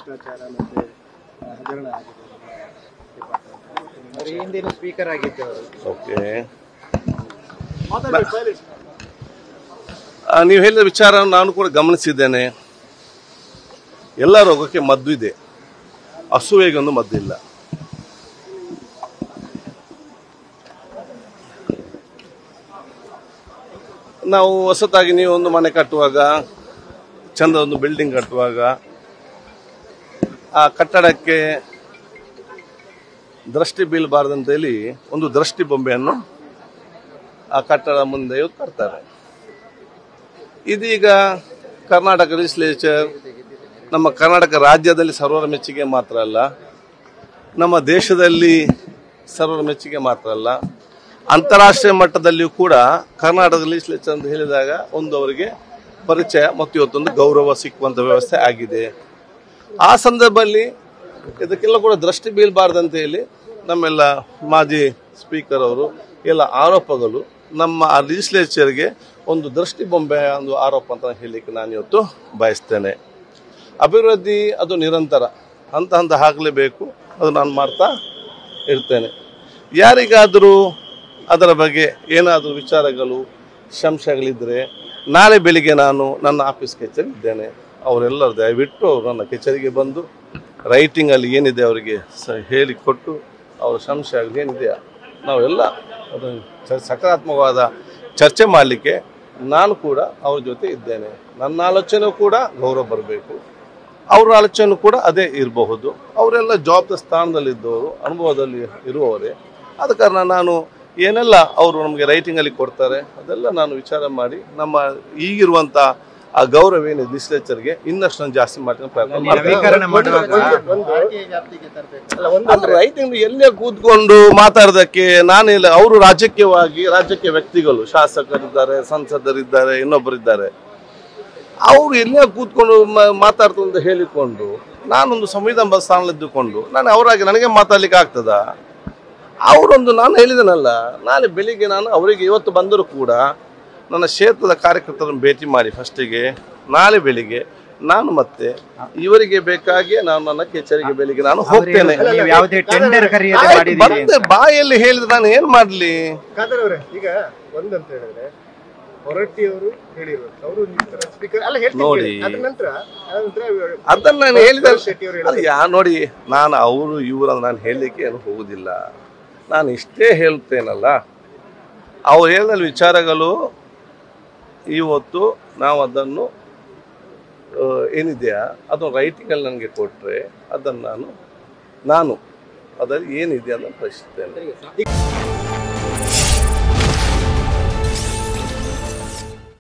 ಭ್ರಷ್ಟಾಚಾರ ಮತ್ತೆ ಹಗರಣ ಆಗಿದೆ ಹಿಂದಿನ ಸ್ಪೀಕರ್ ಆಗಿದ್ದವರು. ಓಕೆ, ನೀವು ಹೇಳಿದ ವಿಚಾರ ನಾನು ಕೂಡ ಗಮನಿಸಿದ್ದೇನೆ. ಎಲ್ಲ ರೋಗಕ್ಕೆ ಮದ್ದು ಇದೆ, ಅಸೂಯೆಗೊಂದು ಮದ್ದಿಲ್ಲ. ನಾವು ಹೊಸತಾಗಿ ನೀವು ಒಂದು ಮನೆ ಕಟ್ಟುವಾಗ, ಚಂದ ಒಂದು ಬಿಲ್ಡಿಂಗ್ ಕಟ್ಟುವಾಗ, ಆ ಕಟ್ಟಡಕ್ಕೆ ದೃಷ್ಟಿ ಬೀಳಬಾರ್ದಂತ ಹೇಳಿ ಒಂದು ದೃಷ್ಟಿ ಬೊಂಬೆಯನ್ನು ಆ ಕಟ್ಟಡ ಮುಂದೆ ತರ್ತಾರೆ. ಇದೀಗ ಕರ್ನಾಟಕ ಲೆಜಿಸ್ಲೇಚರ್ ನಮ್ಮ ಕರ್ನಾಟಕ ರಾಜ್ಯದಲ್ಲಿ ಸರ್ವರ ಮೆಚ್ಚುಗೆ ಮಾತ್ರ ಅಲ್ಲ, ನಮ್ಮ ದೇಶದಲ್ಲಿ ಸರ್ವರ ಮೆಚ್ಚುಗೆ ಮಾತ್ರ ಅಲ್ಲ, ಅಂತಾರಾಷ್ಟ್ರೀಯ ಮಟ್ಟದಲ್ಲಿಯೂ ಕೂಡ ಕರ್ನಾಟಕ ಲೆಜಿಸ್ಲೇಚರ್ ಅಂತ ಹೇಳಿದಾಗ ಒಂದು ಅವರಿಗೆ ಪರಿಚಯ ಮತ್ತು ಇವತ್ತೊಂದು ಗೌರವ ಸಿಕ್ಕುವಂತ ವ್ಯವಸ್ಥೆ ಆಗಿದೆ. ಆ ಸಂದರ್ಭದಲ್ಲಿ ಇದಕ್ಕೆಲ್ಲ ಕೂಡ ದೃಷ್ಟಿ ಬೀಳಬಾರ್ದಂತ ಹೇಳಿ ನಮ್ಮೆಲ್ಲ ಮಾಜಿ ಸ್ಪೀಕರ್ ಅವರು ಎಲ್ಲ ಆರೋಪಗಳು ನಮ್ಮ ಲೆಜಿಸ್ಲೇಚರ್ಗೆ ಒಂದು ದೃಷ್ಟಿ ಬೊಂಬೆ ಒಂದು ಆರೋಪ ಅಂತ ಹೇಳಲಿಕ್ಕೆ ನಾನು ಇವತ್ತು ಬಯಸ್ತೇನೆ. ಅಭಿವೃದ್ಧಿ ಅದು ನಿರಂತರ, ಹಂತ ಹಂತ ಆಗಲೇಬೇಕು, ಅದು ನಾನು ಮಾಡ್ತಾ ಇರ್ತೇನೆ. ಯಾರಿಗಾದರೂ ಅದರ ಬಗ್ಗೆ ಏನಾದರೂ ವಿಚಾರಗಳು ಸಂಶಯಗಳಿದ್ದರೆ ನಾಳೆ ಬೆಳಿಗ್ಗೆ ನಾನು ನನ್ನ ಆಫೀಸ್ ಕಚೇರಿ ಇದ್ದೇನೆ. ಅವರೆಲ್ಲರೂ ದಯವಿಟ್ಟು ಅವರು ನನ್ನ ಕಚೇರಿಗೆ ಬಂದು ರೈಟಿಂಗಲ್ಲಿ ಏನಿದೆ ಅವರಿಗೆ ಹೇಳಿಕೊಟ್ಟು ಅವರ ಸಂಶಯ ಏನಿದೆಯಾ ನಾವೆಲ್ಲ ಅದನ್ನು ಸಕಾರಾತ್ಮಕವಾದ ಚರ್ಚೆ ಮಾಡಲಿಕ್ಕೆ ನಾನು ಕೂಡ ಅವ್ರ ಜೊತೆ ಇದ್ದೇನೆ. ನನ್ನ ಆಲೋಚನೆ ಕೂಡ ಗೌರವ ಬರಬೇಕು, ಅವ್ರ ಆಲೋಚನೆ ಕೂಡ ಅದೇ ಇರಬಹುದು. ಅವರೆಲ್ಲ ಜವಾಬ್ದಾರಿ ಸ್ಥಾನದಲ್ಲಿದ್ದವರು, ಅನುಭವದಲ್ಲಿ ಇರುವವರೇ. ಆದ ಕಾರಣ ನಾನು ಏನೆಲ್ಲ ಅವರು ನಮಗೆ ರೈಟಿಂಗಲ್ಲಿ ಕೊಡ್ತಾರೆ ಅದೆಲ್ಲ ನಾನು ವಿಚಾರ ಮಾಡಿ ನಮ್ಮ ಈಗಿರುವಂಥ ಆ ಗೌರವ ಏನಿದೆ ಲೆಜಿಸ್ಲೇಚರ್ಗೆ ಇನ್ನಷ್ಟು ಜಾಸ್ತಿ ಮಾಡ್ತೀನಿ ಪ್ರಯತ್ನ ಮಾಡ್ತೀನಿ. ರೈಟಿಂಗ್ ಎಲ್ಲೇ ಕೂತ್ಕೊಂಡು ಮಾತಾಡೋದಕ್ಕೆ ನಾನಿಲ್ಲ. ಅವರು ರಾಜಕೀಯ ವ್ಯಕ್ತಿಗಳು, ಶಾಸಕರಿದ್ದಾರೆ, ಸಂಸದರಿದ್ದಾರೆ, ಇನ್ನೊಬ್ಬರಿದ್ದಾರೆ. ಅವರು ಎಲ್ಲೇ ಕೂತ್ಕೊಂಡು ಮಾತಾಡ್ತು ಅಂತ ಹೇಳಿಕೊಂಡು ನಾನೊಂದು ಸಂವಿಧಾನ ಸ್ಥಾನದಲ್ಲಿದ್ದುಕೊಂಡು ನಾನು ಅವರಾಗಿ ನನಗೆ ಮಾತಾಡ್ಲಿಕ್ಕೆ ಆಗ್ತದ? ಅವರೊಂದು ನಾನು ಹೇಳಿದನಲ್ಲ, ನಾಳೆ ಬೆಳಿಗ್ಗೆ ನಾನು ಅವರಿಗೆ ಇವತ್ತು ಬಂದರೂ ಕೂಡ ನನ್ನ ಕ್ಷೇತ್ರದ ಕಾರ್ಯಕರ್ತರನ್ನು ಭೇಟಿ ಮಾಡಿ ಫಸ್ಟಿಗೆ ನಾಳೆ ಬೆಳಿಗ್ಗೆ ನಾನು ಮತ್ತೆ ಇವರಿಗೆ ಬೇಕಾಗಿ ನಾನು ನನ್ನ ಕಚೇರಿಗೆ ಬೆಳಿಗ್ಗೆ ನಾನು ಹೋಗ್ತೇನೆ. ಬಾಯಲ್ಲಿ ಹೇಳಿದ್ರೆ ನಾನು ಏನ್ ಮಾಡ್ಲಿ? ಈಗ ಒಂದಂತ ಹೇಳಿದ್ರೆ ನೋಡಿ, ಅದನ್ನ ನಾನು ಹೇಳಿದ ನೋಡಿ, ನಾನು ಅವರು ಇವರು ನಾನು ಹೇಳಲಿಕ್ಕೆ ಏನು ಹೋಗುದಿಲ್ಲ. ನಾನು ಇಷ್ಟೇ ಹೇಳ್ತೇನಲ್ಲ, ಅವ್ರು ಹೇಳಿದ ವಿಚಾರಗಳು ಇವತ್ತು ನಾವು ಅದನ್ನು ಏನಿದೆಯಾ ಅದನ್ನು ರೈಟಿಂಗಲ್ಲಿ ನನಗೆ ಕೊಟ್ಟರೆ ಅದನ್ನು ನಾನು ಅದರಲ್ಲಿ ಏನಿದೆ ಅದನ್ನು ಪ್ರಶ್ನಿಸ್ತೇನೆ.